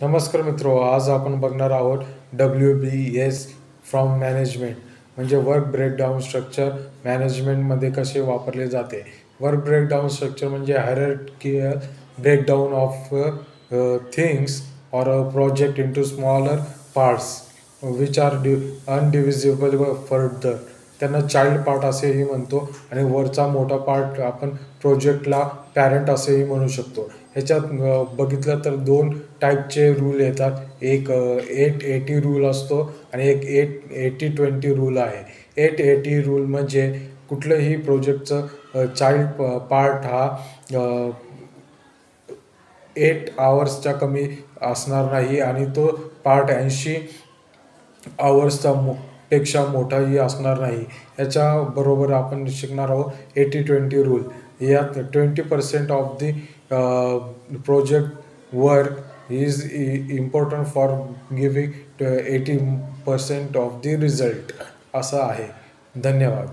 नमस्कार मित्रो, आज आपण बघणार आहोत WBS फ्रॉम मॅनेजमेंट म्हणजे वर्क ब्रेकडाऊन स्ट्रक्चर मॅनेजमेंटमध्ये कसे वापरले जाते. वर्क ब्रेकडाऊन स्ट्रक्चर म्हणजे hierarchical breakdown of things or a project into smaller parts which are undivisible further. त्यांना चाइल्ड पार्ट असेही म्हणतो आणि वरचा मोठा पार्ट आपण प्रोजेक्टला पॅरेंट असेही म्हणू शकतो. ह्याच्यात बघितलं तर दोन टाईपचे रूल येतात. एक 880 रूल असतो आणि एक 880-20 रूल आहे. 880 रूल म्हणजे कुठलंही प्रोजेक्टचं चाइल्ड पार्ट हा 8 आवर्सच्या कमी असणार नाही आणि तो पार्ट 80 आवर्सचा पेक्षा मोठाही असणार नाही. याच्याबरोबर आपण शिकणार आहोत 80-20 रूल. यात 20% of the project work is important for giving 80% of the result असं आहे. धन्यवाद.